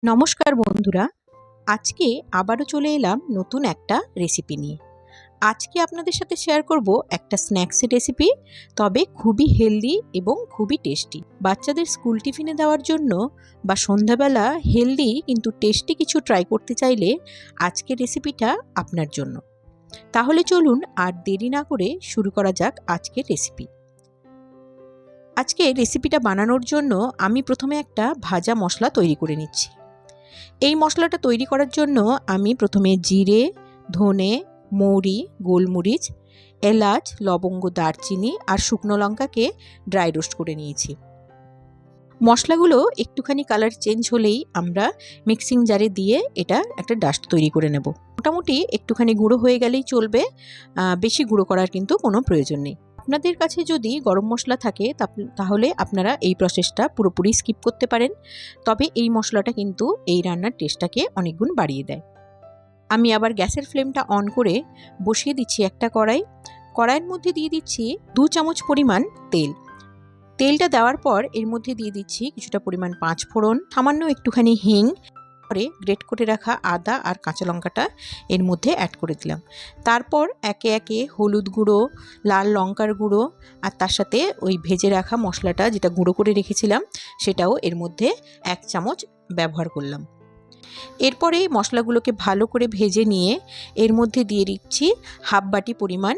নমস্কার বন্ধুরা, আজকে আবারও চলে এলাম নতুন একটা রেসিপি নিয়ে। আজকে আপনাদের সাথে শেয়ার করব একটা স্ন্যাক্সের রেসিপি, তবে খুবই হেলদি এবং খুবই টেস্টি। বাচ্চাদের স্কুল টিফিনে দেওয়ার জন্য বা সন্ধ্যাবেলা হেলদি কিন্তু টেস্টি কিছু ট্রাই করতে চাইলে আজকের রেসিপিটা আপনার জন্য। তাহলে চলুন আর দেরি না করে শুরু করা যাক আজকের রেসিপি। আজকে রেসিপিটা বানানোর জন্য আমি প্রথমে একটা ভাজা মশলা তৈরি করে নিচ্ছি। এই মশলাটা তৈরি করার জন্য আমি প্রথমে জিরে, ধনে, মৌরি, গোলমরিচ, এলাচ, লবঙ্গ, দারচিনি আর শুকনো লঙ্কাকে ড্রাই রোস্ট করে নিয়েছি। মশলাগুলো একটুখানি কালার চেঞ্জ হলেই আমরা মিক্সিং জারে দিয়ে এটা একটা ডাস্ট তৈরি করে নেব। মোটামুটি একটুখানি গুঁড়ো হয়ে গেলেই চলবে, বেশি গুঁড়ো করার কিন্তু কোনো প্রয়োজন নেই। আপনাদের কাছে যদি গরম মশলা থাকে তাহলে আপনারা এই প্রসেসটা পুরোপুরি স্কিপ করতে পারেন, তবে এই মশলাটা কিন্তু এই রান্নার টেস্টটাকে অনেক গুণ বাড়িয়ে দেয়। আমি আবার গ্যাসের ফ্লেমটা অন করে বসিয়ে দিচ্ছি একটা কড়াই। কড়াইয়ের মধ্যে দিয়ে দিচ্ছি 2 চামচ পরিমাণ তেল। তেলটা দেওয়ার পর এর মধ্যে দিয়ে দিচ্ছি কিছুটা পরিমাণ 5 ফোড়ন, সামান্য একটুখানি হিং, পরে গ্রেট করে রাখা আদা আর কাঁচা লঙ্কাটা এর মধ্যে অ্যাড করে দিলাম। তারপর একে একে হলুদ গুঁড়ো, লাল লঙ্কার গুঁড়ো আর তার সাথে ওই ভেজে রাখা মশলাটা যেটা গুঁড়ো করে রেখেছিলাম সেটাও এর মধ্যে 1 চামচ ব্যবহার করলাম। এরপরে মশলাগুলোকে ভালো করে ভেজে নিয়ে এর মধ্যে দিয়ে দিচ্ছি হাফ বাটি পরিমাণ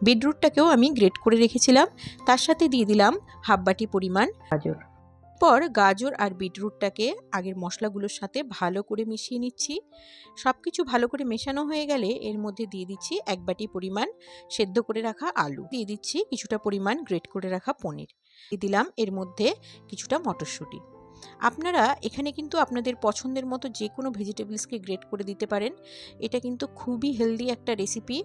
বিটরুটটাকেও আমি গ্রেট করে রেখেছিলাম। তার সাথে দিয়ে দিলাম হাফ বাটি পরিমাণ গাজর। পর গাজর আর বিটরুটটাকে আগের মশলাগুলোর সাথে ভালো করে মিশিয়ে নিচ্ছি। সব কিছু ভালো করে মেশানো হয়ে গেলে এর মধ্যে দিয়ে দিচ্ছি 1 বাটি পরিমাণ সেদ্ধ করে রাখা আলু, দিয়ে দিচ্ছি কিছুটা পরিমাণ গ্রেট করে রাখা পনির, দিয়ে দিলাম এর মধ্যে কিছুটা মটরশুঁটি। আপনারা এখানে কিন্তু আপনাদের পছন্দের মতো যে কোনো ভেজিটেবলসকে গ্রেট করে দিতে পারেন। এটা কিন্তু খুবই হেলদি একটা রেসিপি,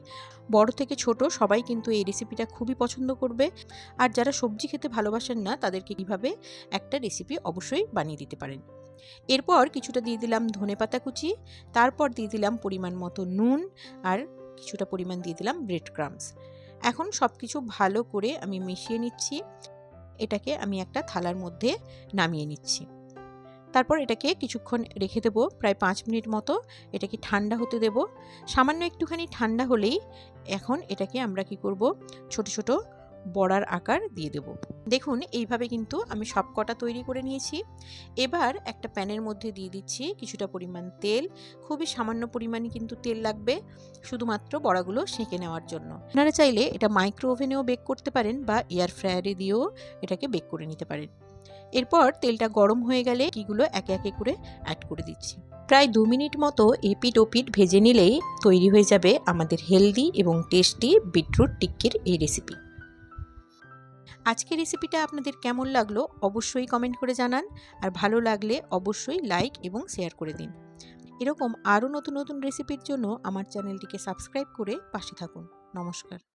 বড় থেকে ছোট সবাই কিন্তু এই রেসিপিটা খুবই পছন্দ করবে। আর যারা সবজি খেতে ভালোবাসেন না তাদেরকে কীভাবে একটা রেসিপি অবশ্যই বানিয়ে দিতে পারেন। এরপর কিছুটা দিয়ে দিলাম ধনেপাতা কুচি, তারপর দিয়ে দিলাম পরিমাণ মতো নুন আর কিছুটা পরিমাণ দিয়ে দিলাম ব্রেড ক্রাম্বস। এখন সব কিছু ভালো করে আমি মিশিয়ে নিচ্ছি। এটাকে আমি একটা থালার মধ্যে নামিয়ে নিচ্ছি। তারপর এটাকে কিছুক্ষণ রেখে দেবো, প্রায় 5 মিনিট মতো এটাকে ঠান্ডা হতে দেব। সামান্য একটুখানি ঠান্ডা হলেই এখন এটাকে আমরা কি করব, ছোট ছোট বড়ার আকার দিয়ে দেব। দেখুন এইভাবে কিন্তু আমি সব কটা তৈরি করে নিয়েছি। এবার একটা প্যানের মধ্যে দিয়ে দিচ্ছি কিছুটা পরিমাণ তেল, খুবই সামান্য পরিমাণে কিন্তু তেল লাগবে শুধুমাত্র বড়াগুলো সেঁকে নেওয়ার জন্য। আপনারা চাইলে এটা মাইক্রো ওভেনেও বেক করতে পারেন বা এয়ার ফ্রায়ারে দিয়েও এটাকে বেক করে নিতে পারেন। এরপর তেলটা গরম হয়ে গেলে এগুলো একে একে করে অ্যাড করে দিচ্ছি। প্রায় 2 মিনিট মতো এপিট ওপিট ভেজে নিলেই তৈরি হয়ে যাবে আমাদের হেলদি এবং টেস্টি বিটরুট টিক্কির এই রেসিপি। আজকের রেসিপিটা আপনাদের কেমন লাগলো অবশ্যই কমেন্ট করে জানান, আর ভালো লাগলে অবশ্যই লাইক এবং শেয়ার করে দিন। এরকম আরও নতুন নতুন রেসিপির জন্য আমার চ্যানেলটিকে সাবস্ক্রাইব করে পাশে থাকুন। নমস্কার।